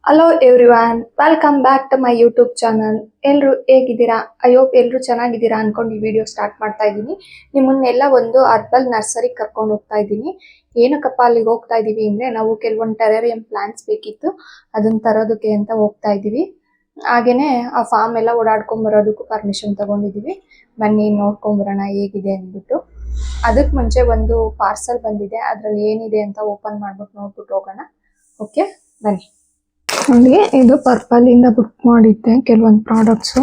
Hello everyone, welcome back to my YouTube channel. ಎಲ್ಲರೂ ಹೇಗಿದ್ದೀರಾ? I hope ಎಲ್ಲರೂ ಚೆನ್ನಾಗಿದ್ದೀರಾ ಅನ್ಕೊಂಡು ಈ ವಿಡಿಯೋ ಸ್ಟಾರ್ಟ್ ಮಾಡ್ತಾ ಇದ್ದೀನಿ. ನಿಮ್ಮನ್ನೆಲ್ಲ ಒಂದು ಅರ್ಬಲ್ ನರ್ಸರಿ ಕರ್ಕೊಂಡು ಹೋಗ್ತಾ ಇದ್ದೀನಿ. ಏನಕ್ಕಪ್ಪ ಅಲ್ಲಿಗೆ ಹೋಗ್ತಾ ಇದ್ದೀವಿ ಅಂದರೆ, ನಾವು ಕೆಲವೊಂದು ಟೆರೇರಿಯಂ ಪ್ಲಾಂಟ್ಸ್ ಬೇಕಿತ್ತು, ಅದನ್ನ ತರೋದಕ್ಕೆ ಅಂತ ಹೋಗ್ತಾ ಇದ್ದೀವಿ. ಹಾಗೇನೆ ಆ ಫಾರ್ಮ್ ಎಲ್ಲ ಓಡಾಡ್ಕೊಂಡ್ ಬರೋದಕ್ಕೂ ಪರ್ಮಿಷನ್ ತಗೊಂಡಿದ್ದೀವಿ. ಬನ್ನಿ ನೋಡ್ಕೊಂಬರೋಣ ಹೇಗಿದೆ ಅಂದ್ಬಿಟ್ಟು. ಅದಕ್ಕೆ ಮುಂಚೆ ಒಂದು ಪಾರ್ಸಲ್ ಬಂದಿದೆ, ಅದರಲ್ಲಿ ಏನಿದೆ ಅಂತ ಓಪನ್ ಮಾಡ್ಬಿಟ್ಟು ನೋಡ್ಬಿಟ್ಟು ಹೋಗೋಣ. ಓಕೆ, ಬನ್ನಿ. ನೋಡಿ, ಇದು ಪರ್ಪಲ್ ಇಂದ ಬುಕ್ ಮಾಡಿದ್ದೆ ಕೆಲವೊಂದು ಪ್ರಾಡಕ್ಟ್ಸು.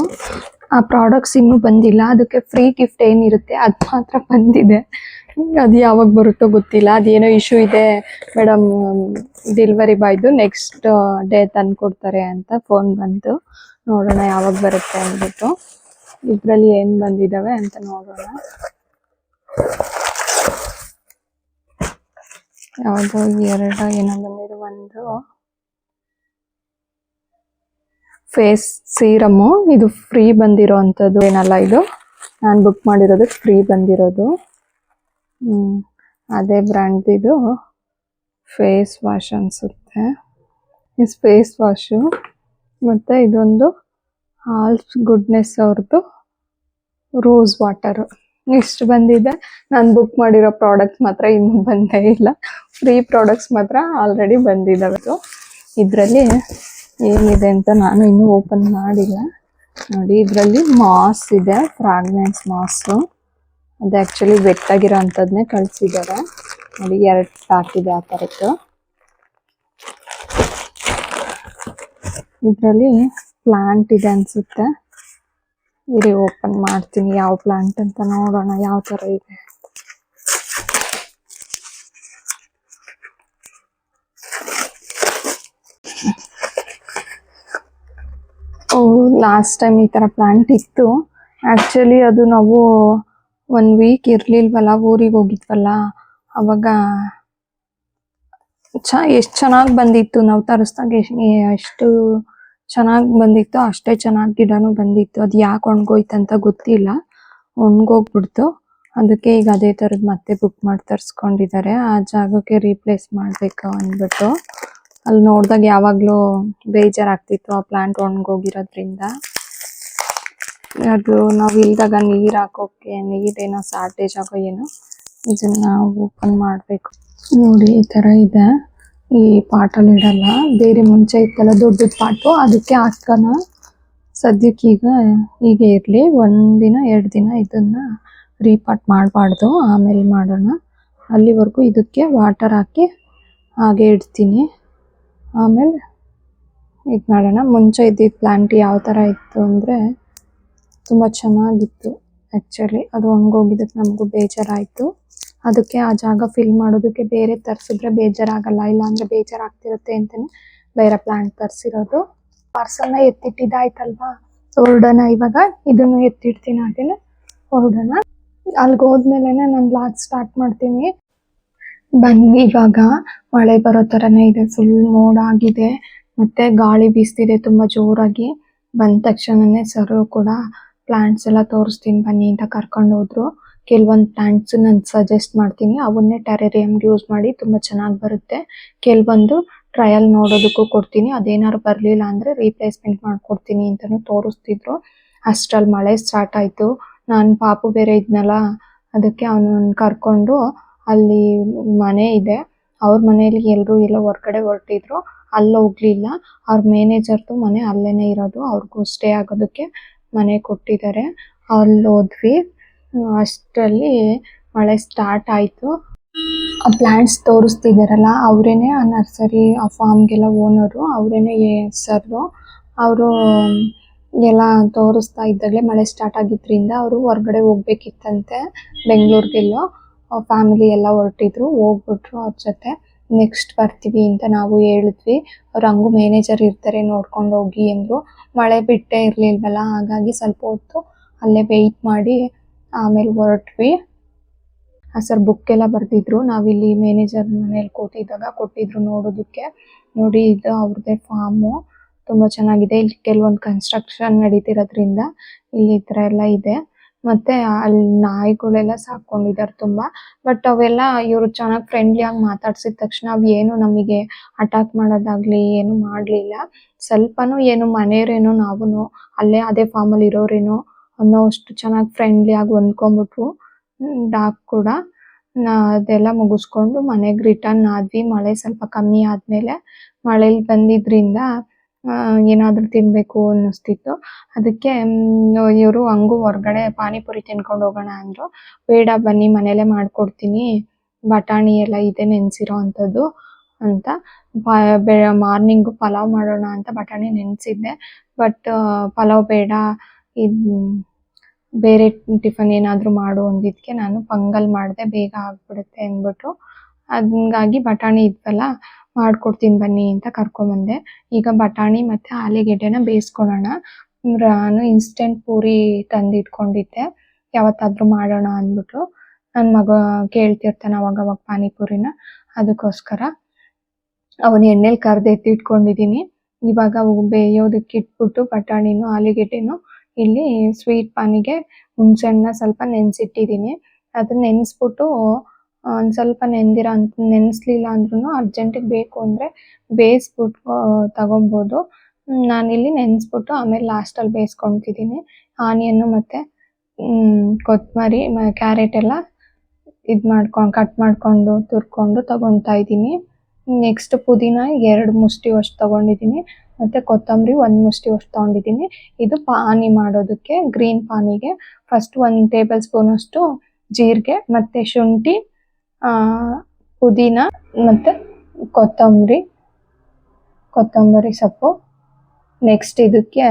ಆ ಪ್ರಾಡಕ್ಟ್ಸ್ ಇನ್ನೂ ಬಂದಿಲ್ಲ. ಅದಕ್ಕೆ ಫ್ರೀ ಗಿಫ್ಟ್ ಏನಿರುತ್ತೆ ಅದು ಮಾತ್ರ ಬಂದಿದೆ. ಅದು ಯಾವಾಗ ಬರುತ್ತೋ ಗೊತ್ತಿಲ್ಲ. ಅದೇನೋ ಇಶ್ಯೂ ಇದೆ ಮೇಡಮ್, ಡೆಲಿವರಿ ಬಾಯ್ದು ನೆಕ್ಸ್ಟ್ ಡೇ ತಂದು ಕೊಡ್ತಾರೆ ಅಂತ ಫೋನ್ ಬಂತು. ನೋಡೋಣ ಯಾವಾಗ ಬರುತ್ತೆ ಅಂದ್ಬಿಟ್ಟು. ಇದರಲ್ಲಿ ಏನು ಬಂದಿದ್ದಾವೆ ಅಂತ ನೋಡೋಣ. ಯಾವುದೋ ಎರಡು ಏನೋ ಬಂದಿದೆ. ಒಂದು ಫೇಸ್ ಸೀರಮು, ಇದು ಫ್ರೀ ಬಂದಿರೋ ಅಂಥದ್ದು ಏನಲ್ಲ. ಇದು ನಾನು ಬುಕ್ ಮಾಡಿರೋದು ಫ್ರೀ ಬಂದಿರೋದು. ಅದೇ ಬ್ರ್ಯಾಂಡ್ ಇದು ಫೇಸ್ ವಾಶ್ ಅನ್ಸುತ್ತೆ. ಇದು ಫೇಸ್ ವಾಶು. ಮತ್ತು ಇದೊಂದು ಆಲ್ಸ್ ಗುಡ್ನೆಸ್ ಅವ್ರದ್ದು ರೋಸ್ ವಾಟರು. ಇಷ್ಟು ಬಂದಿದೆ. ನಾನು ಬುಕ್ ಮಾಡಿರೋ ಪ್ರಾಡಕ್ಟ್ಸ್ ಮಾತ್ರ ಇನ್ನೂ ಬಂದೇ ಇಲ್ಲ. ಫ್ರೀ ಪ್ರಾಡಕ್ಟ್ಸ್ ಮಾತ್ರ ಆಲ್ರೆಡಿ ಬಂದಿದ್ದಾವೆ. ಇದರಲ್ಲಿ ಏನಿದೆ ಅಂತ ನಾನು ಇನ್ನೂ ಓಪನ್ ಮಾಡಿಲ್ಲ. ನೋಡಿ, ಇದರಲ್ಲಿ ಮಾಸ್ ಇದೆ, ಫ್ರಾಗ್ನೆನ್ಸ್ ಮಾಸು. ಅದು ಆ್ಯಕ್ಚುಲಿ ವೆಟ್ಟಾಗಿರೋ ಅಂಥದ್ದನ್ನೇ ಕಳಿಸಿದ್ದಾರೆ. ನೋಡಿ, 2 ಪ್ಯಾಕ್ ಇದೆ ಆ ಥರದ್ದು. ಇದರಲ್ಲಿ ಪ್ಲಾಂಟ್ ಇದೆ ಅನಿಸುತ್ತೆ. ಇರಿ ಓಪನ್ ಮಾಡ್ತೀನಿ, ಯಾವ ಪ್ಲಾಂಟ್ ಅಂತ ನೋಡೋಣ ಯಾವ ಥರ ಇದೆ. ಲಾಸ್ಟ್ ಟೈಮ್ ಈ ಥರ ಪ್ಲಾಂಟ್ ಇತ್ತು. ಆ್ಯಕ್ಚುಲಿ ಅದು ನಾವು 1 ವೀಕ್ ಇರಲಿಲ್ವಲ್ಲ, ಊರಿಗೆ ಹೋಗಿದ್ವಲ್ಲ, ಅವಾಗ ಎಷ್ಟು ಚೆನ್ನಾಗಿ ಬಂದಿತ್ತು. ನಾವು ತರಿಸ್ದಾಗ ಎಷ್ಟು ಚೆನ್ನಾಗಿ ಬಂದಿತ್ತು, ಅಷ್ಟೇ ಚೆನ್ನಾಗಿ ಗಿಡನೂ ಬಂದಿತ್ತು. ಅದು ಯಾಕೆ ಒಣಗೋಯ್ತಂತ ಗೊತ್ತಿಲ್ಲ, ಒಣಗೋಗ್ಬಿಡ್ತು. ಅದಕ್ಕೆ ಈಗ ಅದೇ ಥರದ್ದು ಮತ್ತೆ ಬುಕ್ ಮಾಡಿ ತರಿಸ್ಕೊಂಡಿದ್ದಾರೆ. ಆ ಜಾಗಕ್ಕೆ ರೀಪ್ಲೇಸ್ ಮಾಡಬೇಕು ಅಂದ್ಬಿಟ್ಟು. ಅಲ್ಲಿ ನೋಡಿದಾಗ ಯಾವಾಗಲೂ ಬೇಜಾರಾಗ್ತಿತ್ತು ಆ ಪ್ಲಾಂಟ್ ಒಣಗೋಗಿರೋದ್ರಿಂದ. ಅದು ನಾವು ಇಲ್ದಾಗ ನೀರು ಹಾಕೋಕ್ಕೆ ನೀರೇನೋ ಶಾರ್ಟೇಜ್ ಆಗೋ ಏನೋ. ಇದನ್ನ ಓಪನ್ ಮಾಡಬೇಕು. ನೋಡಿ, ಈ ಥರ ಇದೆ. ಈ ಪಾಟಲ್ಲಿ ಇಡಲ್ಲ, ಬೇರೆ ಮುಂಚೆ ಇತ್ತಲ್ಲ ದೊಡ್ಡದ ಪಾಟು, ಅದಕ್ಕೆ ಹಾಕೋಣ. ಸದ್ಯಕ್ಕೀಗ ಹೀಗೆ ಇರಲಿ. 1 ದಿನ 2 ದಿನ ಇದನ್ನು ರೀಪಾಟ್ ಮಾಡಬಾರ್ದು, ಆಮೇಲೆ ಮಾಡೋಣ. ಅಲ್ಲಿವರೆಗೂ ಇದಕ್ಕೆ ವಾಟರ್ ಹಾಕಿ ಹಾಗೆ ಇಡ್ತೀನಿ. ಆಮೇಲೆ ಇದು ಮಾಡೋಣ. ಮುಂಚೆ ಇದ್ದಿದ್ದ ಪ್ಲಾಂಟ್ ಯಾವ ಥರ ಇತ್ತು ಅಂದರೆ ತುಂಬ ಚೆನ್ನಾಗಿತ್ತು. ಆ್ಯಕ್ಚುಲಿ ಅದು ಒಣಗೋಗಿದ್ದಕ್ಕೆ ನಮಗೂ ಬೇಜಾರಾಯಿತು. ಅದಕ್ಕೆ ಆ ಜಾಗ ಫಿಲ್ ಮಾಡೋದಕ್ಕೆ ಬೇರೆ ತರಿಸಿದ್ರೆ ಬೇಜಾರಾಗಲ್ಲ, ಇಲ್ಲಾಂದರೆ ಬೇಜಾರಾಗ್ತಿರುತ್ತೆ ಅಂತಲೇ ಬೇರೆ ಪ್ಲಾಂಟ್ ತರಿಸಿರೋದು. ಪಾರ್ಸಲ್ನ ಎತ್ತಿಟ್ಟಿದ್ದಾಯ್ತಲ್ವಾ, ಹೊರಡೋಣ ಇವಾಗ. ಇದನ್ನು ಎತ್ತಿಡ್ತೀನಿ, ಹಾಗೆಯೇ ಹೊರಡೋಣ. ಅಲ್ಲಿಗೆ ಹೋದ್ಮೇಲೆ ನಾನು ಬ್ಲಾಗ್ ಸ್ಟಾರ್ಟ್ ಮಾಡ್ತೀನಿ. ಬನ್ನಿ, ಇವಾಗ ಮಳೆ ಬರೋ ಥರನೇ ಇದೆ. ಫುಲ್ ಮೋಡ ಆಗಿದೆ, ಮತ್ತು ಗಾಳಿ ಬೀಸ್ತಿದೆ ತುಂಬ ಜೋರಾಗಿ. ಬಂದ ತಕ್ಷಣವೇ ಸರು ಕೂಡ ಪ್ಲಾಂಟ್ಸ್ ಎಲ್ಲ ತೋರಿಸ್ತೀನಿ ಬನ್ನಿ ಅಂತ ಕರ್ಕೊಂಡು ಹೋದ್ರು. ಕೆಲವೊಂದು ಪ್ಲಾಂಟ್ಸ್ ನಾನು ಸಜೆಸ್ಟ್ ಮಾಡ್ತೀನಿ, ಅವನ್ನೇ ಟೆರೇರಿಯಮ್ಗೆ ಯೂಸ್ ಮಾಡಿ ತುಂಬ ಚೆನ್ನಾಗಿ ಬರುತ್ತೆ. ಕೆಲವೊಂದು ಟ್ರಯಲ್ ನೋಡೋದಕ್ಕೂ ಕೊಡ್ತೀನಿ, ಅದೇನಾದ್ರು ಬರಲಿಲ್ಲ ಅಂದರೆ ರೀಪ್ಲೇಸ್ಮೆಂಟ್ ಮಾಡಿಕೊಡ್ತೀನಿ ಅಂತಲೂ ತೋರಿಸ್ತಿದ್ರು. ಅಷ್ಟರಲ್ಲಿ ಮಳೆ ಸ್ಟಾರ್ಟ್ ಆಯಿತು. ನಾನು ಪಾಪು ಬೇರೆ ಇದ್ನಲ್ಲ, ಅದಕ್ಕೆ ಅವನನ್ನು ಕರ್ಕೊಂಡು ಅಲ್ಲಿ ಮನೆ ಇದೆ, ಅವ್ರ ಮನೆಯಲ್ಲಿ ಎಲ್ಲರೂ ಎಲ್ಲ ಹೊರ್ಗಡೆ ಹೊರಟಿದ್ರು, ಅಲ್ಲಿ ಹೋಗಲಿಲ್ಲ. ಅವ್ರ ಮ್ಯಾನೇಜರ್ದು ಮನೆ ಅಲ್ಲೇ ಇರೋದು, ಅವ್ರಿಗೂ ಸ್ಟೇ ಆಗೋದಕ್ಕೆ ಮನೆ ಕೊಟ್ಟಿದ್ದಾರೆ. ಅಲ್ಲಿ ಹೋದ್ವಿ. ಅಷ್ಟರಲ್ಲಿ ಮಳೆ ಸ್ಟಾರ್ಟ್ ಆಯಿತು. ಆ ಪ್ಲಾಂಟ್ಸ್ ತೋರಿಸ್ತಿದ್ದಾರಲ್ಲ ಅವರೇನೆ ಆ ನರ್ಸರಿ, ಆ ಫಾರ್ಮ್ಗೆಲ್ಲ ಓನರು ಅವರೇನೆ ಸರ್ರು. ಅವರು ಎಲ್ಲ ತೋರಿಸ್ತಾ ಇದ್ದಾಗಲೇ ಮಳೆ ಸ್ಟಾರ್ಟ್ ಆಗಿದ್ದರಿಂದ ಅವರು ಹೊರಗಡೆ ಹೋಗ್ಬೇಕಿತ್ತಂತೆ, ಬೆಂಗಳೂರಿಗೆಲ್ಲೋ. ಫ್ಯಾಮಿಲಿ ಎಲ್ಲ ಹೊರಟಿದ್ರು, ಹೋಗ್ಬಿಟ್ರು ಅವ್ರ ಜೊತೆ. ನೆಕ್ಸ್ಟ್ ಬರ್ತೀವಿ ಅಂತ ನಾವು ಹೇಳಿದ್ವಿ. ಅವ್ರು ಹಂಗೂ ಮ್ಯಾನೇಜರ್ ಇರ್ತಾರೆ, ನೋಡ್ಕೊಂಡು ಹೋಗಿ ಅಂದರು. ಮಳೆ ಬಿಟ್ಟೇ ಇರಲಿಲ್ವಲ್ಲ, ಹಾಗಾಗಿ ಸ್ವಲ್ಪ ಹೊತ್ತು ಅಲ್ಲೇ ವೆಯ್ಟ್ ಮಾಡಿ ಆಮೇಲೆ ಹೊರಟ್ವಿ. ಸರ್ ಬುಕ್ ಎಲ್ಲ ಬರೆದಿದ್ರು. ನಾವಿಲ್ಲಿ ಮ್ಯಾನೇಜರ್ ಮನೇಲಿ ಕೊಟ್ಟಿದ್ರು ನೋಡೋದಕ್ಕೆ. ನೋಡಿ, ಇದು ಅವ್ರದ್ದೇ ಫಾರ್ಮು, ತುಂಬ ಚೆನ್ನಾಗಿದೆ. ಇಲ್ಲಿ ಕೆಲವೊಂದು ಕನ್ಸ್ಟ್ರಕ್ಷನ್ ನಡೀತಿರೋದ್ರಿಂದ ಇಲ್ಲಿ ಈ ಥರ ಎಲ್ಲ ಇದೆ. ಮತ್ತೆ ಅಲ್ಲಿ ನಾಯಿಗಳೆಲ್ಲ ಸಾಕೊಂಡಿದ್ದಾರೆ ತುಂಬಾ. ಬಟ್ ಅವೆಲ್ಲ ಇವರು ಚೆನ್ನಾಗಿ ಫ್ರೆಂಡ್ಲಿ ಆಗಿ ಮಾತಾಡ್ಸಿದ ತಕ್ಷಣ ಅವು ಏನು ನಮಗೆ ಅಟ್ಯಾಕ್ ಮಾಡೋದಾಗ್ಲಿ ಏನು ಮಾಡ್ಲಿಲ್ಲ. ಸ್ವಲ್ಪನೂ ಏನು ಮನೆಯವರೇನೋ ನಾವುನು ಅಲ್ಲೇ ಅದೇ ಫಾರ್ಮಲ್ಲಿ ಇರೋರೇನೋ ಅನ್ನೋ ಅಷ್ಟು ಚೆನ್ನಾಗಿ ಫ್ರೆಂಡ್ಲಿ ಆಗಿ ಹೊಂದ್ಕೊಂಡ್ಬಿಟ್ವು. ಡಾಗ್ ಕೂಡ ಅದೆಲ್ಲ ಮುಗಿಸ್ಕೊಂಡು ಮನೆಗೆ ರಿಟರ್ನ್ ಆದ್ವಿ. ಮಳೆ ಸ್ವಲ್ಪ ಕಮ್ಮಿ ಆದ್ಮೇಲೆ ಮಳೆಲಿ ಬಂದಿದ್ರಿಂದ ಏನಾದ್ರೂ ತಿನ್ಬೇಕು ಅನ್ನಿಸ್ತಿತ್ತು. ಅದಕ್ಕೆ ಇವರು ಹಂಗೂ ಹೊರ್ಗಡೆ ಪಾನಿಪುರಿ ತಿನ್ಕೊಂಡು ಹೋಗೋಣ ಅಂದ್ರು. ಬೇಡ ಬನ್ನಿ ಮನೇಲೆ ಮಾಡ್ಕೊಡ್ತೀನಿ, ಬಟಾಣಿ ಎಲ್ಲ ಇದೆ ನೆನ್ಸಿರೋ ಅಂಥದ್ದು ಅಂತ. ಮಾರ್ನಿಂಗು ಪಲಾವ್ ಮಾಡೋಣ ಅಂತ ಬಟಾಣಿ ನೆನೆಸಿದ್ದೆ. ಬಟ್ ಪಲಾವ್ ಬೇಡ, ಇದು ಬೇರೆ ಟಿಫನ್ ಏನಾದರೂ ಮಾಡು ಅಂದಿದ್ದಕ್ಕೆ ನಾನು ಪೊಂಗಲ್ ಮಾಡಿದೆ, ಬೇಗ ಆಗ್ಬಿಡುತ್ತೆ ಅಂದ್ಬಿಟ್ಟು. ಹಂಗಾಗಿ ಬಟಾಣಿ ಇದ್ವಲ್ಲ ಮಾಡ್ಕೊಡ್ತೀನಿ ಬನ್ನಿ ಅಂತ ಕರ್ಕೊಂಬಂದೆ. ಈಗ ಬಟಾಣಿ ಮತ್ತು ಆಲೂಗೆಡ್ಡೆನ ಬೇಯಿಸ್ಕೊಳ್ಳೋಣ. ನಾನು ಇನ್ಸ್ಟೆಂಟ್ ಪೂರಿ ತಂದಿಟ್ಕೊಂಡಿದ್ದೆ, ಯಾವತ್ತಾದರೂ ಮಾಡೋಣ ಅಂದ್ಬಿಟ್ಟು. ನನ್ನ ಮಗ ಕೇಳ್ತಿರ್ತಾನೆ ಅವಾಗವಾಗ ಪಾನಿಪುರಿನ, ಅದಕ್ಕೋಸ್ಕರ ಅವನು ಎಣ್ಣೆಲಿ ಕರ್ದು ಎತ್ತಿಟ್ಕೊಂಡಿದ್ದೀನಿ. ಇವಾಗ ಬೇಯೋದಕ್ಕೆ ಇಟ್ಬಿಟ್ಟು ಬಟಾಣಿನೂ ಆಲೂಗೆಡ್ಡೆನೂ ಇಲ್ಲಿ ಸ್ವೀಟ್ ಪಾನಿಗೆ ಹುಣಸೆಹಣ್ಣನ್ನ ಸ್ವಲ್ಪ ನೆನೆಸಿಟ್ಟಿದ್ದೀನಿ. ಅದನ್ನ ನೆನೆಸ್ಬಿಟ್ಟು ಒಂದು ಸ್ವಲ್ಪ ನೆನೆಸ್ಲಿಲ್ಲ ಅಂದ್ರೂ ಅರ್ಜೆಂಟಿಗೆ ಬೇಕು ಅಂದರೆ ಬೇಯಿಸ್ಬಿಟ್ಟು ತಗೊಬೋದು. ನಾನಿಲ್ಲಿ ನೆನೆಸ್ಬಿಟ್ಟು ಆಮೇಲೆ ಲಾಸ್ಟಲ್ಲಿ ಬೇಯಿಸ್ಕೊತಿದ್ದೀನಿ. ಆನಿಯನ್ನು ಮತ್ತು ಕೊತ್ತಂಬರಿ ಕ್ಯಾರೆಟ್ ಎಲ್ಲ ಕಟ್ ಮಾಡಿಕೊಂಡು ತುರ್ಕೊಂಡು ತೊಗೊತಾ ಇದ್ದೀನಿ. ನೆಕ್ಸ್ಟ್ ಪುದೀನ 2 ಮುಷ್ಟಿಯಷ್ಟು ತೊಗೊಂಡಿದ್ದೀನಿ ಮತ್ತು ಕೊತ್ತಂಬರಿ 1 ಮುಷ್ಟಿಯಷ್ಟು ತೊಗೊಂಡಿದ್ದೀನಿ. ಇದು ಪಾನಿ ಮಾಡೋದಕ್ಕೆ, ಗ್ರೀನ್ ಪಾನಿಗೆ ಫಸ್ಟ್ 1 ಟೇಬಲ್ ಸ್ಪೂನಷ್ಟು ಜೀರಿಗೆ ಮತ್ತು ಶುಂಠಿ, ಪುದೀನ ಮತ್ತು ಕೊತ್ತಂಬರಿ ಸೊಪ್ಪು. ನೆಕ್ಸ್ಟ್ ಇದಕ್ಕೆ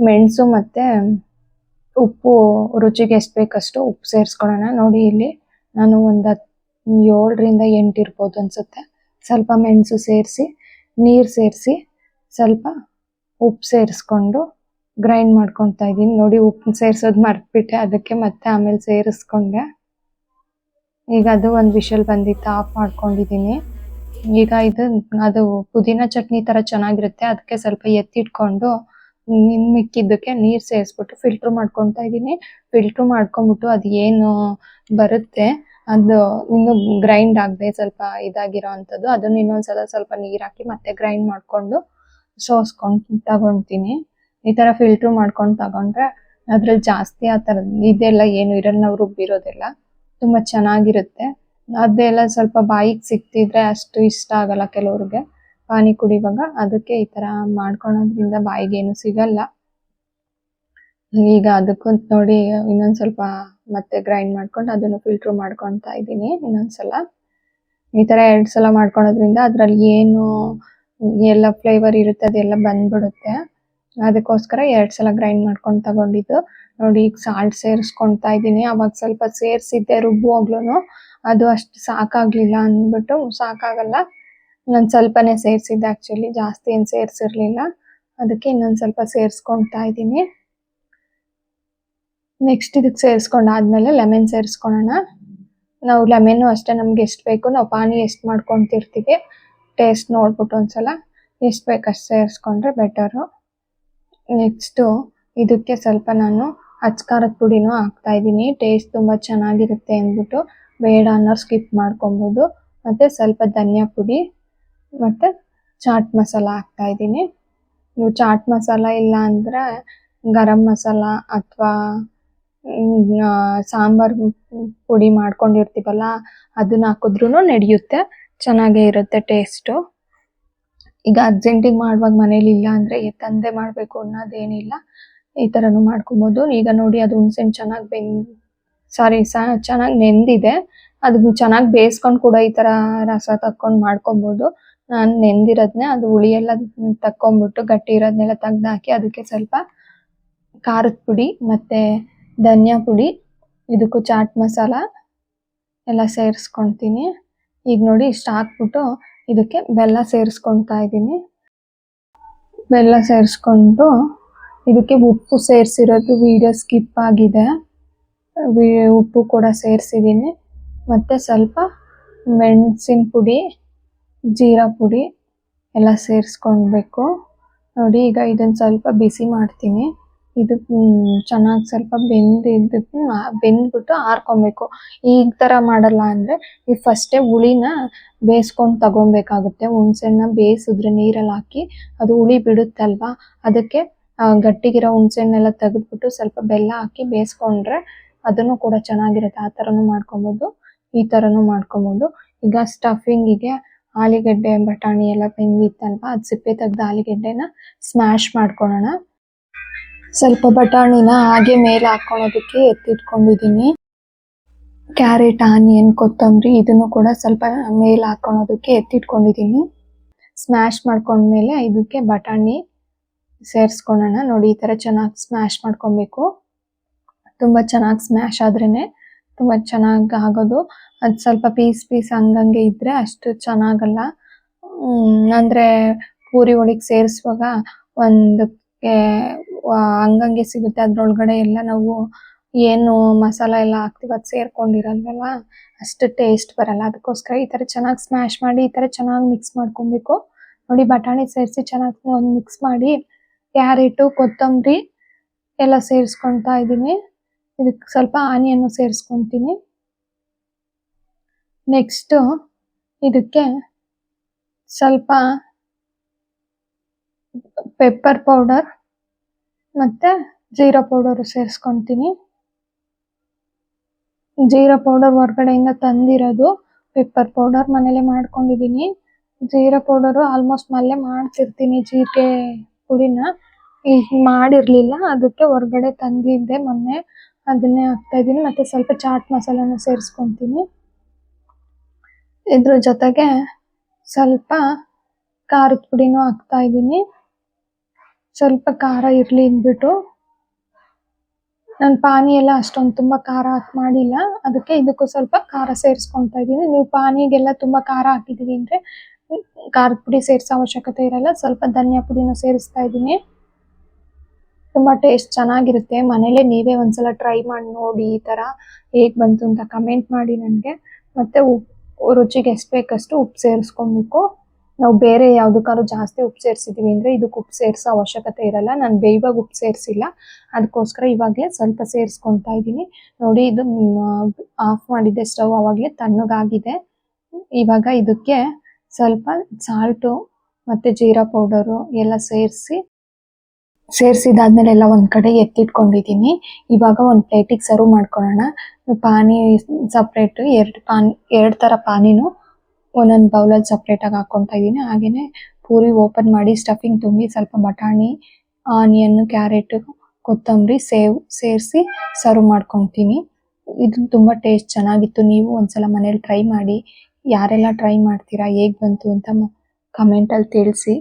ಮೆಣಸು ಮತ್ತು ಉಪ್ಪು, ರುಚಿಗೆ ಎಷ್ಟು ಬೇಕಷ್ಟು ಉಪ್ಪು ಸೇರಿಸ್ಕೊಳ್ಳೋಣ. ನೋಡಿ ಇಲ್ಲಿ ನಾನು ಒಂದು 7ರಿಂದ 8 ಇರ್ಬೋದು ಅನಿಸುತ್ತೆ. ಸ್ವಲ್ಪ ಮೆಣಸು ಸೇರಿಸಿ, ನೀರು ಸೇರಿಸಿ, ಸ್ವಲ್ಪ ಉಪ್ಪು ಸೇರಿಸ್ಕೊಂಡು ಗ್ರೈಂಡ್ ಮಾಡ್ಕೊತಾ ಇದ್ದೀನಿ. ನೋಡಿ ಉಪ್ಪು ಸೇರಿಸೋದು ಮರ್ತ್ಬಿಟ್ಟೆ, ಅದಕ್ಕೆ ಮತ್ತೆ ಆಮೇಲೆ ಸೇರಿಸ್ಕೊಂಡೆ. ಈಗ ಅದು ಒಂದು ವಿಷಲ್ ಬಂದಿತ್ತು, ಆಫ್ ಮಾಡ್ಕೊಂಡಿದ್ದೀನಿ. ಈಗ ಅದು ಪುದೀನ ಚಟ್ನಿ ಥರ ಚೆನ್ನಾಗಿರುತ್ತೆ, ಅದಕ್ಕೆ ಸ್ವಲ್ಪ ಎತ್ತಿಟ್ಕೊಂಡು ಮಿಕ್ಕಿದ್ದಕ್ಕೆ ನೀರು ಸೇರಿಸ್ಬಿಟ್ಟು ಫಿಲ್ಟ್ರ್ ಮಾಡ್ಕೊತಾ ಇದ್ದೀನಿ. ಫಿಲ್ಟ್ರ್ ಮಾಡ್ಕೊಂಬಿಟ್ಟು ಅದು ಏನು ಬರುತ್ತೆ ಅದು ಇನ್ನು ಗ್ರೈಂಡ್ ಆಗದೆ ಸ್ವಲ್ಪ ಇದಾಗಿರೋ ಅಂಥದ್ದು, ಅದನ್ನು ಇನ್ನೊಂದ್ಸಲ ಸ್ವಲ್ಪ ನೀರು ಹಾಕಿ ಮತ್ತೆ ಗ್ರೈಂಡ್ ಮಾಡಿಕೊಂಡು ಸೋಸ್ಕೊಂಡು ತಗೊತೀನಿ. ಈ ಥರ ಫಿಲ್ಟ್ರ್ ಮಾಡ್ಕೊಂಡು ತಗೊಂಡ್ರೆ ಅದ್ರಲ್ಲಿ ಜಾಸ್ತಿ ಆ ಥರದ್ದು ಇದೆಲ್ಲ ಏನು ಇರಲ್ಲ, ನಾವು ರುಬ್ಬಿರೋದೆಲ್ಲ ತುಂಬ ಚೆನ್ನಾಗಿರುತ್ತೆ. ಅದೆಲ್ಲ ಸ್ವಲ್ಪ ಬಾಯಿಗೆ ಸಿಕ್ತಿದ್ರೆ ಅಷ್ಟು ಇಷ್ಟ ಆಗಲ್ಲ ಕೆಲವ್ರಿಗೆ ಪಾನಿ ಕುಡಿಯುವಾಗ, ಅದಕ್ಕೆ ಈ ಥರ ಮಾಡ್ಕೊಳೋದ್ರಿಂದ ಬಾಯಿಗೇನು ಸಿಗಲ್ಲ. ಈಗ ಅದಕ್ಕೂ ನೋಡಿ ಇನ್ನೊಂದು ಸ್ವಲ್ಪ ಮತ್ತೆ ಗ್ರೈಂಡ್ ಮಾಡ್ಕೊಂಡು ಅದನ್ನು ಫಿಲ್ಟ್ರ್ ಮಾಡ್ಕೊತಾ ಇದ್ದೀನಿ ಇನ್ನೊಂದ್ಸಲ. ಈ ಥರ 2 ಸಲ ಮಾಡ್ಕೊಳೋದ್ರಿಂದ ಅದರಲ್ಲಿ ಏನು ಎಲ್ಲ ಫ್ಲೇವರ್ ಇರುತ್ತೆ ಅದೆಲ್ಲ ಬಂದ್ಬಿಡುತ್ತೆ. ಅದಕ್ಕೋಸ್ಕರ 2 ಸಲ ಗ್ರೈಂಡ್ ಮಾಡ್ಕೊಂಡು ತಗೊಂಡಿದ್ದು. ನೋಡಿ ಈಗ ಸಾಲ್ಟ್ ಸೇರಿಸ್ಕೊತಾ ಇದ್ದೀನಿ. ಅವಾಗ ಸ್ವಲ್ಪ ಸೇರಿಸಿದ್ದೆ ರುಬ್ಬುವಾಗ್ಲೂ, ಅದು ಅಷ್ಟು ಸಾಕಾಗಲಿಲ್ಲ ಅಂದ್ಬಿಟ್ಟು, ಸಾಕಾಗಲ್ಲ ನಾನು ಸ್ವಲ್ಪನೇ ಸೇರಿಸಿದ್ದೆ, ಆ್ಯಕ್ಚುಲಿ ಜಾಸ್ತಿ ಏನು ಸೇರಿಸಿರ್ಲಿಲ್ಲ, ಅದಕ್ಕೆ ಇನ್ನೊಂದು ಸ್ವಲ್ಪ ಸೇರಿಸ್ಕೊತಾ ಇದ್ದೀನಿ. ನೆಕ್ಸ್ಟ್ ಇದಕ್ಕೆ ಸೇರಿಸ್ಕೊಂಡಾದ್ಮೇಲೆ ಲೆಮನ್ ಸೇರಿಸ್ಕೊಳ್ಳೋಣ. ನಾವು ಲೆಮನ್ನು ಅಷ್ಟೇ ನಮ್ಗೆ ಎಷ್ಟು ಬೇಕು, ನಾವು ಪಾನಿ ಎಷ್ಟು ಮಾಡ್ಕೊತಿರ್ತೀವಿ ಟೇಸ್ಟ್ ನೋಡ್ಬಿಟ್ಟು ಒಂದ್ಸಲ ಎಷ್ಟು ಬೇಕಷ್ಟು ಸೇರಿಸ್ಕೊಂಡ್ರೆ ಬೆಟರು. ನೆಕ್ಸ್ಟು ಇದಕ್ಕೆ ಸ್ವಲ್ಪ ನಾನು ಅಚ್ಕಾರದ ಪುಡಿನೂ ಹಾಕ್ತಾಯಿದ್ದೀನಿ, ಟೇಸ್ಟ್ ತುಂಬ ಚೆನ್ನಾಗಿರುತ್ತೆ ಅಂದ್ಬಿಟ್ಟು. ಬೇಡ ಅನ್ನೋರು ಸ್ಕಿಪ್ ಮಾಡ್ಕೊಬೋದು. ಮತ್ತು ಸ್ವಲ್ಪ ಧನಿಯಾ ಪುಡಿ ಮತ್ತು ಚಾಟ್ ಮಸಾಲ ಹಾಕ್ತಾಯಿದ್ದೀನಿ. ನೀವು ಚಾಟ್ ಮಸಾಲ ಇಲ್ಲ ಅಂದರೆ ಗರಂ ಮಸಾಲ ಅಥವಾ ಸಾಂಬಾರು ಪುಡಿ ಮಾಡ್ಕೊಂಡಿರ್ತೀವಲ್ಲ ಅದನ್ನ ಹಾಕಿದ್ರೂ ನಡೆಯುತ್ತೆ, ಚೆನ್ನಾಗೇ ಇರುತ್ತೆ ಟೇಸ್ಟು. ಈಗ ಅರ್ಜೆಂಟಿಗೆ ಮಾಡುವಾಗ ಮನೇಲಿ ಇಲ್ಲ ಅಂದರೆ ತಂದೆ ಮಾಡಬೇಕು ಅನ್ನೋದೇನಿಲ್ಲ, ಈ ಥರನೂ ಮಾಡ್ಕೊಬೋದು. ಈಗ ನೋಡಿ ಅದು ಹುಣ್ಸೆಹಣ್ಣು ಚೆನ್ನಾಗಿ ಚೆನ್ನಾಗಿ ನೆಂದಿದೆ, ಅದನ್ನ ಚೆನ್ನಾಗಿ ಬೇಯಿಸ್ಕೊಂಡು ಕೂಡ ಈ ಥರ ರಸ ತಕ್ಕೊಂಡು ಮಾಡ್ಕೊಬೋದು. ನಾನು ನೆಂದಿರೋದನ್ನೇ ಅದು ಹುಳಿ ಎಲ್ಲ ತಕ್ಕೊಂಬಿಟ್ಟು ಗಟ್ಟಿ ಇರೋದನ್ನೆಲ್ಲ ತೆಗ್ದಾಕಿ ಅದಕ್ಕೆ ಸ್ವಲ್ಪ ಖಾರದ ಪುಡಿ ಮತ್ತು ಧನಿಯಾ ಪುಡಿ, ಇದಕ್ಕೂ ಚಾಟ್ ಮಸಾಲ ಎಲ್ಲ ಸೇರಿಸ್ಕೊತೀನಿ. ಈಗ ನೋಡಿ ಇಷ್ಟು ಹಾಕ್ಬಿಟ್ಟು ಇದಕ್ಕೆ ಬೆಲ್ಲ ಸೇರಿಸ್ಕೊತಾ ಇದ್ದೀನಿ. ಬೆಲ್ಲ ಸೇರಿಸ್ಕೊಂಡು ಇದಕ್ಕೆ ಉಪ್ಪು ಸೇರಿಸಿರೋದು ವಿಡಿಯೋ ಸ್ಕಿಪ್ ಆಗಿದೆ, ಉಪ್ಪು ಕೂಡ ಸೇರಿಸಿದ್ದೀನಿ. ಮತ್ತು ಸ್ವಲ್ಪ ಮೆಣಸಿನ ಪುಡಿ, ಜೀರಾ ಪುಡಿ ಎಲ್ಲ ಸೇರಿಸ್ಕೊಳ್ಬೇಕು. ನೋಡಿ ಈಗ ಇದನ್ನು ಸ್ವಲ್ಪ ಬಿಸಿ ಮಾಡ್ತೀನಿ. ಇದು ಚೆನ್ನಾಗಿ ಸ್ವಲ್ಪ ಬೆಂದ್ಬಿಟ್ಟು ಆರ್ಕೊಬೇಕು. ಈ ತರ ಮಾಡಲ್ಲ ಅಂದ್ರೆ ಈ ಫಸ್ಟೇ ಹುಳಿನ ಬೇಯಿಸ್ಕೊಂಡು ತಗೊಬೇಕಾಗುತ್ತೆ. ಹುಣಸೆಹಣ್ಣ ಬೇಯಿಸಿದ್ರೆ ನೀರಲ್ಲಿ ಹಾಕಿ ಅದು ಹುಳಿ ಬಿಡುತ್ತಲ್ವಾ, ಅದಕ್ಕೆ ಗಟ್ಟಿಗಿರೋ ಹುಣಸೆಹಣ್ಣೆಲ್ಲ ತೆಗೆದ್ಬಿಟ್ಟು ಸ್ವಲ್ಪ ಬೆಲ್ಲ ಹಾಕಿ ಬೇಯಿಸ್ಕೊಂಡ್ರೆ ಅದನ್ನು ಕೂಡ ಚೆನ್ನಾಗಿರುತ್ತೆ. ಆ ಥರನೂ ಮಾಡ್ಕೊಬೋದು, ಈ ಥರನೂ ಮಾಡ್ಕೊಬೋದು. ಈಗ ಸ್ಟಫಿಂಗಿಗೆ ಆಲೂಗಡ್ಡೆ ಬಟಾಣಿ ಎಲ್ಲ ಬೆಂದಿತ್ತಲ್ವಾ, ಅದು ಸಿಪ್ಪೆ ತೆಗೆದು ಆಲೂಗಡ್ಡೆನ ಸ್ಮ್ಯಾಶ್ ಮಾಡ್ಕೊಳ್ಳೋಣ. ಸ್ವಲ್ಪ ಬಟಾಣಿನ ಹಾಗೆ ಮೇಲೆ ಹಾಕೊಳ್ಳೋದಕ್ಕೆ ಎತ್ತಿಟ್ಕೊಂಡಿದ್ದೀನಿ. ಕ್ಯಾರೆಟ್, ಆನಿಯನ್, ಕೊತ್ತಂಬರಿ ಇದನ್ನು ಕೂಡ ಸ್ವಲ್ಪ ಮೇಲೆ ಹಾಕೊಳ್ಳೋದಕ್ಕೆ ಎತ್ತಿಟ್ಕೊಂಡಿದ್ದೀನಿ. ಸ್ಮ್ಯಾಶ್ ಮಾಡ್ಕೊಂಡ್ಮೇಲೆ ಇದಕ್ಕೆ ಬಟಾಣಿ ಸೇರಿಸ್ಕೊಳ್ಳೋಣ. ನೋಡಿ, ಈ ಥರ ಚೆನ್ನಾಗಿ ಸ್ಮ್ಯಾಶ್ ಮಾಡ್ಕೊಬೇಕು. ತುಂಬ ಚೆನ್ನಾಗಿ ಸ್ಮ್ಯಾಶ್ ಆದ್ರೇ ತುಂಬ ಚೆನ್ನಾಗಿ ಆಗೋದು. ಅದು ಸ್ವಲ್ಪ ಪೀಸ್ ಹಂಗಂಗೆ ಇದ್ದರೆ ಅಷ್ಟು ಚೆನ್ನಾಗಲ್ಲ. ಅಂದರೆ ಪೂರಿ ಒಳಗೆ ಸೇರಿಸುವಾಗ ಒಂದಕ್ಕೆ ಹಂಗಂಗೆ ಸಿಗುತ್ತೆ, ಅದ್ರೊಳಗಡೆ ಎಲ್ಲ ನಾವು ಏನು ಮಸಾಲ ಎಲ್ಲ ಹಾಕ್ತೀವಿ ಅದು ಸೇರ್ಕೊಂಡಿರಲ್ವಲ್ಲ, ಅಷ್ಟು ಟೇಸ್ಟ್ ಬರಲ್ಲ. ಅದಕ್ಕೋಸ್ಕರ ಈ ಥರ ಚೆನ್ನಾಗಿ ಸ್ಮ್ಯಾಶ್ ಮಾಡಿ ಈ ಥರ ಚೆನ್ನಾಗಿ ಮಿಕ್ಸ್ ಮಾಡ್ಕೊಬೇಕು. ನೋಡಿ, ಬಟಾಣಿ ಸೇರಿಸಿ ಚೆನ್ನಾಗಿ ಒಂದು ಮಿಕ್ಸ್ ಮಾಡಿ ಕ್ಯಾರೆಟು, ಕೊತ್ತಂಬರಿ ಎಲ್ಲ ಸೇರಿಸ್ಕೊತಾ ಇದ್ದೀನಿ. ಇದಕ್ಕೆ ಸ್ವಲ್ಪ ಆನಿಯನ್ನು ಸೇರಿಸ್ಕೊತೀನಿ. ನೆಕ್ಸ್ಟು ಇದಕ್ಕೆ ಸ್ವಲ್ಪ ಪೆಪ್ಪರ್ ಪೌಡರ್ ಮತ್ತು ಜೀರಾ ಪೌಡರು ಸೇರಿಸ್ಕೊತೀನಿ. ಜೀರಾ ಪೌಡರ್ ಹೊರಗಡೆಯಿಂದ ತಂದಿರೋದು, ಪೆಪ್ಪರ್ ಪೌಡರ್ ಮನೇಲೆ ಮಾಡ್ಕೊಂಡಿದ್ದೀನಿ. ಜೀರಾ ಪೌಡರು ಆಲ್ಮೋಸ್ಟ್ ಮನೇಲೆ ಮಾಡ್ತಿರ್ತೀನಿ. ಜೀರಿಗೆ ಪುಡಿನ ಈಗ ಮಾಡಿರಲಿಲ್ಲ, ಅದಕ್ಕೆ ಹೊರಗಡೆ ತಂದಿದ್ದೆ ಮೊನ್ನೆ, ಅದನ್ನೇ ಹಾಕ್ತಾಯಿದ್ದೀನಿ. ಮತ್ತು ಸ್ವಲ್ಪ ಚಾಟ್ ಮಸಾಲನ ಸೇರಿಸ್ಕೊತೀನಿ. ಇದ್ರ ಜೊತೆಗೆ ಸ್ವಲ್ಪ ಖಾರದ ಪುಡಿನೂ ಹಾಕ್ತಾಯಿದ್ದೀನಿ. ಸ್ವಲ್ಪ ಖಾರ ಇರಲಿ ಅಂದ್ಬಿಟ್ಟು. ನಾನು ಪಾನಿ ಎಲ್ಲ ಅಷ್ಟೊಂದು ತುಂಬ ಖಾರ ಹಾಕಿ ಮಾಡಿಲ್ಲ, ಅದಕ್ಕೆ ಇದಕ್ಕೂ ಸ್ವಲ್ಪ ಖಾರ ಸೇರಿಸ್ಕೊತಾ ಇದ್ದೀನಿ. ನೀವು ಪಾನಿಗೆಲ್ಲ ತುಂಬ ಖಾರ ಹಾಕಿದ್ದೀವಿ ಅಂದರೆ ಖಾರದ ಪುಡಿ ಸೇರಿಸೋ ಅವಶ್ಯಕತೆ ಇರಲ್ಲ. ಸ್ವಲ್ಪ ಧನಿಯಾ ಪುಡಿನೂ ಸೇರಿಸ್ತಾ ಇದ್ದೀನಿ. ತುಂಬ ಟೇಸ್ಟ್ ಚೆನ್ನಾಗಿರುತ್ತೆ. ಮನೇಲೇ ನೀವೇ ಒಂದ್ಸಲ ಟ್ರೈ ಮಾಡಿ ನೋಡಿ, ಈ ಥರ ಹೇಗೆ ಬಂತು ಅಂತ ಕಮೆಂಟ್ ಮಾಡಿ ನನಗೆ. ಮತ್ತು ರುಚಿಗೆ ಎಷ್ಟು ಬೇಕಷ್ಟು ಉಪ್ಪು ಸೇರಿಸ್ಕೊಬೇಕು. ನಾವು ಬೇರೆ ಯಾವುದಕ್ಕಾದ್ರೂ ಜಾಸ್ತಿ ಉಪ್ಪು ಸೇರಿಸಿದ್ದೀವಿ ಅಂದರೆ ಇದಕ್ಕೆ ಉಪ್ಪು ಸೇರಿಸೋ ಅವಶ್ಯಕತೆ ಇರಲ್ಲ. ನಾನು ಬೇಯುವಾಗ ಉಪ್ಪು ಸೇರಿಸಿಲ್ಲ, ಅದಕ್ಕೋಸ್ಕರ ಇವಾಗಲೇ ಸ್ವಲ್ಪ ಸೇರಿಸ್ಕೊತಾ ಇದ್ದೀನಿ. ನೋಡಿ, ಇದು ಆಫ್ ಮಾಡಿದ್ದೆ ಸ್ಟವ್, ಆವಾಗಲೇ ತಣ್ಣಗಾಗಿದೆ. ಇವಾಗ ಇದಕ್ಕೆ ಸ್ವಲ್ಪ ಸಾಲ್ಟು ಮತ್ತು ಜೀರಾ ಪೌಡರು ಎಲ್ಲ ಸೇರಿಸಿದಾದ್ಮೇಲೆ ಎಲ್ಲ ಒಂದು ಕಡೆ ಎತ್ತಿಟ್ಕೊಂಡಿದ್ದೀನಿ. ಇವಾಗ ಒಂದು ಪ್ಲೇಟಿಗೆ ಸರ್ವ್ ಮಾಡ್ಕೊಳ್ಳೋಣ. ಪಾನಿ ಸಪ್ರೇಟು, ಎರಡು ಥರ ಪಾನಿನೂ ಒಂದೊಂದು ಬೌಲಲ್ಲಿ ಸಪ್ರೇಟಾಗಿ ಹಾಕ್ಕೊತಾ ಇದ್ದೀನಿ. ಹಾಗೆಯೇ ಪೂರಿ ಓಪನ್ ಮಾಡಿ ಸ್ಟಫಿಂಗ್ ತುಂಬಿ ಸ್ವಲ್ಪ ಬಟಾಣಿ, ಆನಿಯನ್ನು, ಕ್ಯಾರೆಟು, ಕೊತ್ತಂಬರಿ, ಸೇವ್ ಸೇರಿಸಿ ಸರ್ವ್ ಮಾಡ್ಕೊತೀನಿ. ಇದು ತುಂಬ ಟೇಸ್ಟ್ ಚೆನ್ನಾಗಿತ್ತು. ನೀವು ಒಂದ್ಸಲ ಮನೇಲಿ ಟ್ರೈ ಮಾಡಿ. ಯಾರೆಲ್ಲ ಟ್ರೈ ಮಾಡ್ತೀರಾ, ಹೇಗೆ ಬಂತು ಅಂತ ಕಮೆಂಟಲ್ಲಿ ತಿಳಿಸಿ.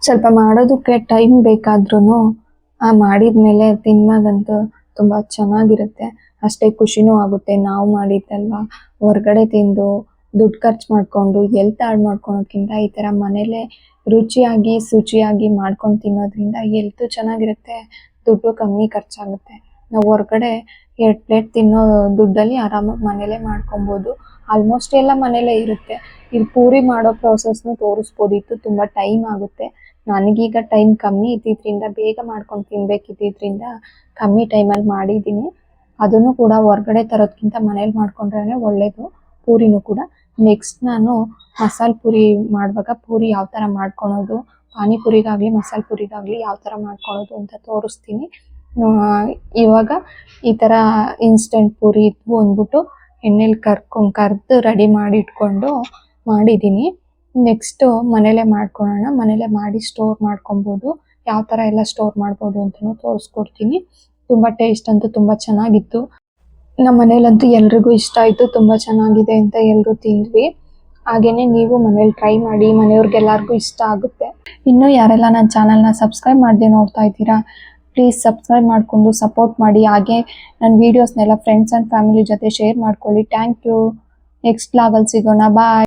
ಸ್ವಲ್ಪ ಮಾಡೋದಕ್ಕೆ ಟೈಮ್ ಬೇಕಾದ್ರೂ ಮಾಡಿದ್ಮೇಲೆ ತಿನ್ನಾಗಂತೂ ತುಂಬ ಚೆನ್ನಾಗಿರುತ್ತೆ. ಅಷ್ಟೇ ಖುಷಿನೂ ಆಗುತ್ತೆ. ನಾವು ಮಾಡಿದ್ದಲ್ವ, ಹೊರಗಡೆ ತಿಂದು ದುಡ್ಡು ಖರ್ಚು ಮಾಡಿಕೊಂಡು ಹೆಲ್ತ್ ಹಾಳು ಮಾಡ್ಕೊಳೋದ್ಕಿಂತ ಈ ಥರ ಮನೇಲೇ ರುಚಿಯಾಗಿ ಶುಚಿಯಾಗಿ ಮಾಡ್ಕೊಂಡು ತಿನ್ನೋದ್ರಿಂದ ಹೆಲ್ತು ಚೆನ್ನಾಗಿರುತ್ತೆ, ದುಡ್ಡು ಕಮ್ಮಿ ಖರ್ಚಾಗುತ್ತೆ. ನಾವು ಹೊರಗಡೆ 2 ಪ್ಲೇಟ್ ತಿನ್ನೋ ದುಡ್ಡಲ್ಲಿ ಆರಾಮಾಗಿ ಮನೇಲೇ ಮಾಡ್ಕೊಬೋದು. ಆಲ್ಮೋಸ್ಟ್ ಎಲ್ಲ ಮನೇಲೇ ಇರುತ್ತೆ. ಇಲ್ಲಿ ಪೂರಿ ಮಾಡೋ ಪ್ರೋಸೆಸ್ನು ತೋರಿಸ್ಬೋದಿತ್ತು, ತುಂಬ ಟೈಮ್ ಆಗುತ್ತೆ. ನನಗೀಗ ಟೈಮ್ ಕಮ್ಮಿ ಇದ್ದಿದ್ದರಿಂದ, ಬೇಗ ಮಾಡ್ಕೊಂಡು ತಿನ್ನಬೇಕಿದ್ದಿದ್ದರಿಂದ ಕಮ್ಮಿ ಟೈಮಲ್ಲಿ ಮಾಡಿದ್ದೀನಿ. ಅದನ್ನು ಕೂಡ ಹೊರಗಡೆ ತರೋದಕ್ಕಿಂತ ಮನೇಲಿ ಮಾಡ್ಕೊಂಡ್ರೆ ಒಳ್ಳೆಯದು, ಪೂರಿನೂ ಕೂಡ. ನೆಕ್ಸ್ಟ್ ನಾನು ಮಸಾಲೆ ಪೂರಿ ಮಾಡುವಾಗ ಪೂರಿ ಯಾವ ಥರ ಮಾಡ್ಕೊಳೋದು, ಪಾನಿಪುರಿಗಾಗಲಿ ಮಸಾಲೆ ಪೂರಿಗಾಗಲಿ ಯಾವ ಥರ ಮಾಡ್ಕೊಳೋದು ಅಂತ ತೋರಿಸ್ತೀನಿ. ಇವಾಗ ಈ ಥರ ಇನ್ಸ್ಟೆಂಟ್ ಪೂರಿ ಇದ್ವು ಅಂದ್ಬಿಟ್ಟು ಎಣ್ಣೆಲಿ ಕರೆದು ರೆಡಿ ಮಾಡಿ ಇಟ್ಕೊಂಡು ಮಾಡಿದ್ದೀನಿ. ನೆಕ್ಸ್ಟು ಮನೇಲೇ ಮಾಡ್ಕೊಳ್ಳೋಣ. ಮನೇಲೇ ಮಾಡಿ ಸ್ಟೋರ್ ಮಾಡ್ಕೊಬೋದು. ಯಾವ ಥರ ಎಲ್ಲ ಸ್ಟೋರ್ ಮಾಡ್ಬೋದು ಅಂತಲೂ ತೋರಿಸ್ಕೊಡ್ತೀನಿ. ತುಂಬ ಟೇಸ್ಟ್ ಅಂತೂ ತುಂಬ ಚೆನ್ನಾಗಿತ್ತು. ನಮ್ಮ ಮನೇಲಂತೂ ಎಲ್ರಿಗೂ ಇಷ್ಟ ಆಯಿತು, ತುಂಬ ಚೆನ್ನಾಗಿದೆ ಅಂತ ಎಲ್ಲರೂ ತಿಂದ್ವಿ. ಹಾಗೆಯೇ ನೀವು ಮನೇಲಿ ಟ್ರೈ ಮಾಡಿ, ಮನೆಯವ್ರಿಗೆಲ್ಲರಿಗೂ ಇಷ್ಟ ಆಗುತ್ತೆ. ಇನ್ನೂ ಯಾರೆಲ್ಲ ನನ್ನ ಚಾನಲ್ನ ಸಬ್ಸ್ಕ್ರೈಬ್ ಮಾಡದೆ ನೋಡ್ತಾ ಇದ್ದೀರಾ, ಪ್ಲೀಸ್ ಸಬ್ಸ್ಕ್ರೈಬ್ ಮಾಡಿಕೊಂಡು ಸಪೋರ್ಟ್ ಮಾಡಿ. ಹಾಗೆ ನನ್ನ ವೀಡಿಯೋಸ್ನೆಲ್ಲ ಫ್ರೆಂಡ್ಸ್ ಆ್ಯಂಡ್ ಫ್ಯಾಮಿಲಿ ಜೊತೆ ಶೇರ್ ಮಾಡ್ಕೊಳ್ಳಿ. Thank you. ನೆಕ್ಸ್ಟ್ ವ್ಲಾಗಲ್ಲಿ ಸಿಗೋಣ. ಬಾಯ್.